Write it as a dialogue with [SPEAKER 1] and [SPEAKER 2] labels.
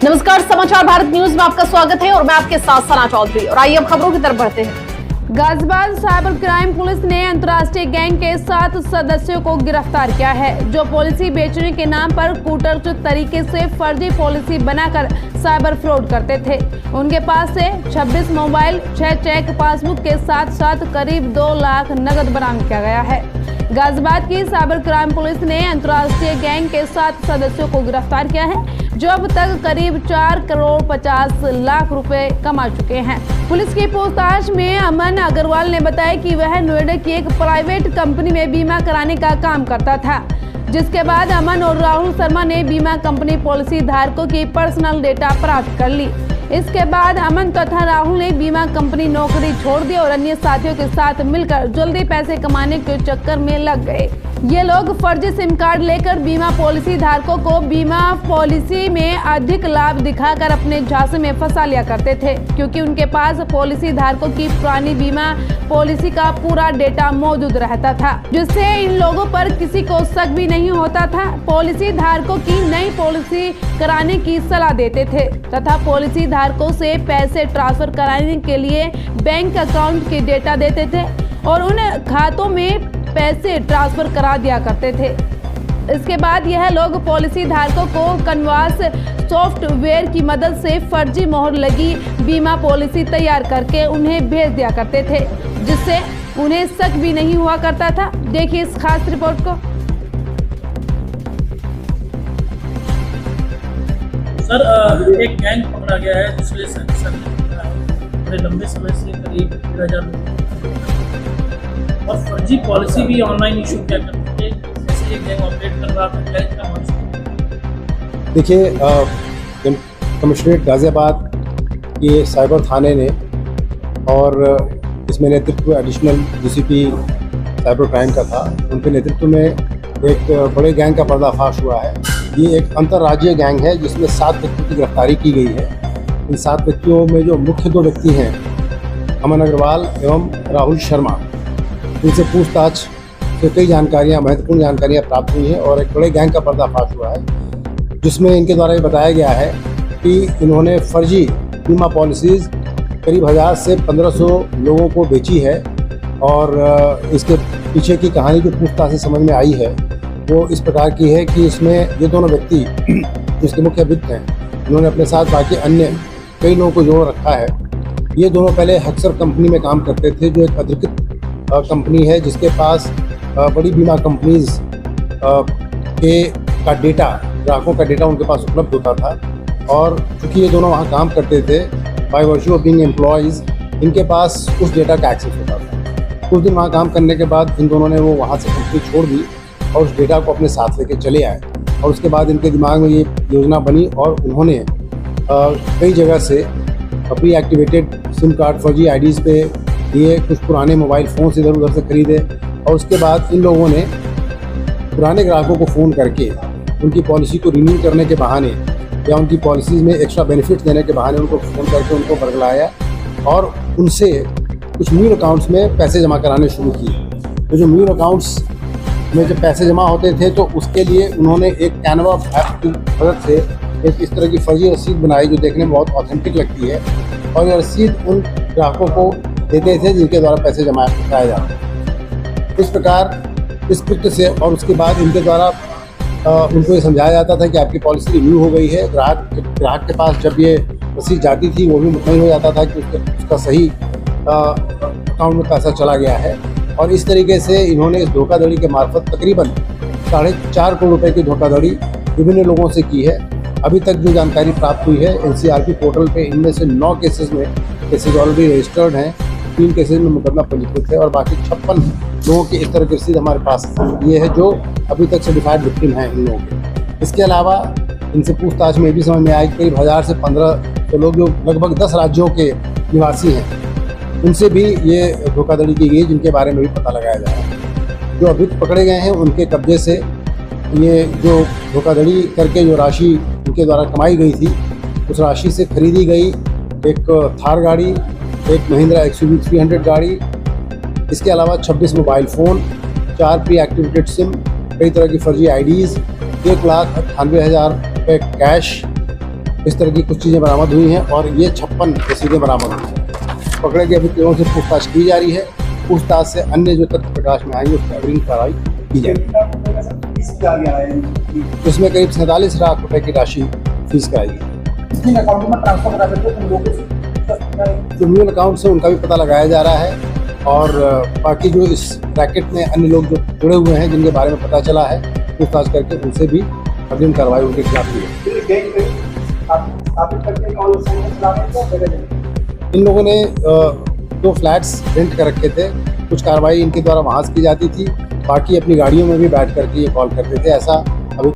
[SPEAKER 1] नमस्कार, समाचार भारत न्यूज में आपका स्वागत है और मैं आपके साथ सना चौधरी। और आइए अब खबरों की तरफ बढ़ते हैं। गाजियाबाद साइबर क्राइम पुलिस ने अंतर्राष्ट्रीय गैंग के 7 सदस्यों को गिरफ्तार किया है, जो पॉलिसी बेचने के नाम पर कूटनीतिक तरीके से फर्जी पॉलिसी बनाकर साइबर फ्रॉड करते थे। उनके पास से 26 मोबाइल, 6 चेक पासबुक के साथ करीब 2 लाख नकद बरामद किया गया है। गाजियाबाद की साइबर क्राइम पुलिस ने अंतर्राष्ट्रीय गैंग के 7 सदस्यों को गिरफ्तार किया है, जो अब तक करीब 4 करोड़ 50 लाख रुपए कमा चुके हैं। पुलिस की पूछताछ में अमन अग्रवाल ने बताया कि वह नोएडा की एक प्राइवेट कंपनी में बीमा कराने का काम करता था, जिसके बाद अमन और राहुल शर्मा ने बीमा कंपनी पॉलिसी धारकों की पर्सनल डेटा प्राप्त कर ली। इसके बाद अमन तथा राहुल ने बीमा कंपनी नौकरी छोड़ दी और अन्य साथियों के साथ मिलकर जल्दी पैसे कमाने के चक्कर में लग गए। ये लोग फर्जी सिम कार्ड लेकर बीमा पॉलिसी धारकों को बीमा पॉलिसी में अधिक लाभ दिखाकर अपने झांसे में फंसा लिया करते थे, क्योंकि उनके पास पॉलिसी धारकों की पुरानी बीमा पॉलिसी का पूरा डेटा मौजूद रहता था, जिससे इन लोगों पर किसी को शक भी नहीं होता था। पॉलिसी धारकों की नई पॉलिसी कराने की सलाह देते थे तथा पॉलिसी धारकों से पैसे ट्रांसफर कराने के लिए बैंक अकाउंट के डेटा देते थे और उन खातों में पैसे ट्रांसफर करा दिया करते थे। इसके बाद यह लोग पॉलिसी धारकों को कन्वास सॉफ्टवेयर की मदद से फर्जी मोहर लगी बीमा पॉलिसी तैयार करके उन्हें भेज दिया करते थे, जिससे उन्हें शक भी नहीं हुआ करता था। देखिए इस खास रिपोर्ट को।
[SPEAKER 2] सर, एक गैंग पकड़ा गया है जिसमें बड़े लंबे समय से करीब 13,000 लोग और फर्जी पॉलिसी भी ऑनलाइन इशू किया करते थे। जैसे ये गैंग ऑपरेट कर रहा था, क्या इसका मकसद?
[SPEAKER 3] देखिए, कमिश्नरेट गाजियाबाद के साइबर थाने ने और इसमें नेतृत्व एडिशनल डीसीपी साइबर क्राइम का था, उनके नेतृत्व में एक बड़े गैंग का पर्दाफाश हुआ है। ये एक अंतर्राज्यीय गैंग है जिसमें 7 व्यक्तियों की गिरफ्तारी की गई है। इन 7 व्यक्तियों में जो मुख्य 2 व्यक्ति हैं, अमन अग्रवाल एवं राहुल शर्मा, इनसे पूछताछ से कई महत्वपूर्ण जानकारियां प्राप्त हुई हैं और एक बड़े गैंग का पर्दाफाश हुआ है, जिसमें इनके द्वारा ये बताया गया है कि इन्होंने फर्जी बीमा पॉलिसीज़ करीब 1000 से 1500 लोगों को बेची है। और इसके पीछे की कहानी जो पूछताछ से समझ में आई है वो इस प्रकार की है कि इसमें ये दोनों व्यक्ति जिसके मुख्य अभियुक्त हैं, इन्होंने अपने साथ बाकी अन्य कई लोगों को जोड़ रखा है। ये दोनों पहले हक्सर कंपनी में काम करते थे, जो एक अधिकृत कंपनी है जिसके पास बड़ी बीमा कंपनीज का डेटा, ग्राहकों का डेटा उनके पास उपलब्ध होता था। और चूँकि ये दोनों वहाँ काम करते थे, by virtue of being employees, इनके पास उस डेटा का एक्सेस होता था। कुछ दिन वहाँ काम करने के बाद इन दोनों ने वो वहाँ से कंपनी छोड़ दी और उस डेटा को अपने साथ लेके चले आए। और उसके बाद इनके दिमाग में ये योजना बनी और उन्होंने कई जगह से प्री एक्टिवेटेड सिम कार्ड फर्जी आईडीज़ पे दिए, कुछ पुराने मोबाइल फ़ोन्स इधर उधर से खरीदे और उसके बाद इन लोगों ने पुराने ग्राहकों को फ़ोन करके उनकी पॉलिसी को रिन्यू करने के बहाने या उनकी पॉलिसीज़ में एक्स्ट्रा बेनिफिट्स देने के बहाने उनको फ़ोन करके उनको बरगलाया और उनसे कुछ म्यूल अकाउंट्स में पैसे जमा कराने शुरू किए। तो जो म्यूल अकाउंट्स में जब पैसे जमा होते थे तो उसके लिए उन्होंने एक कैनवा ऐप की मदद से एक इस तरह की फर्जी रसीद बनाई, जो देखने में बहुत ऑथेंटिक लगती है। और ये रसीद उन ग्राहकों को देते थे जिनके द्वारा पैसे जमा कराए जाते। इस प्रकार इस कृत्य से और उसके बाद इनके द्वारा उनको ये समझाया जाता था कि आपकी पॉलिसी रिन्यू हो गई है। ग्राहक के पास जब ये रसीद जाती थी वो भी मुतमईन हो जाता था कि उसका सही अकाउंट में पैसा चला गया है। और इस तरीके से इन्होंने इस धोखाधड़ी के मार्फत तकरीबन 4.5 करोड़ रुपए की धोखाधड़ी विभिन्न लोगों से की है। अभी तक जो जानकारी प्राप्त हुई है एनसीआरपी पोर्टल पे, इनमें से 9 केसेज ऑलरेडी रजिस्टर्ड हैं, 3 केसेज में मुकदमा पंजीकृत है और बाकी 56 लोगों की इस तरह की रसीद हमारे पास ये है जो अभी तक सर्टिफाइड विक्टिम हैं इन लोगों के। इसके अलावा इनसे पूछताछ में भी समझ में आया कि करीब 1000 से 1500 लोग जो लगभग 10 राज्यों के निवासी हैं, उनसे भी ये धोखाधड़ी की गई, जिनके बारे में भी पता लगाया जा रहा है। जो अभियुक्त पकड़े गए हैं उनके कब्जे से ये जो धोखाधड़ी करके जो राशि उनके द्वारा कमाई गई थी, उस राशि से खरीदी गई एक थार गाड़ी, एक महिंद्रा XUV 300 गाड़ी, इसके अलावा 26 mobile phone, 4 pre activated SIM, कई तरह की फर्जी आईडीज़, 1,98,000 रुपये कैश इस तरह की कुछ चीज़ें बरामद हुई हैं और ये 56 रसीदें बरामद हुई हैं। पकड़े गए व्यक्तियों से पूछताछ की जा रही है। पूछताछ से अन्य जो तथ्य प्रकाश में आएंगे उसकी अग्रिम कार्रवाई की जाएगी। इसमें करीब 47 लाख रुपए की राशि फीस कराई गई। क्रिमिनल अकाउंट से उनका भी पता लगाया जा रहा है और बाकी जो इस रैकेट में अन्य लोग जो जुड़े हुए हैं जिनके बारे में पता चला है पूछताछ करके उनसे भी अग्रिम कार्रवाई उनके खिलाफ की है। इन लोगों ने 2 फ्लैट्स रेंट कर रखे थे। कुछ कार्रवाई इनके द्वारा वहाँ से की जाती थी, बाकी अपनी गाड़ियों में भी बैठ करके ये कॉल करते थे। ऐसा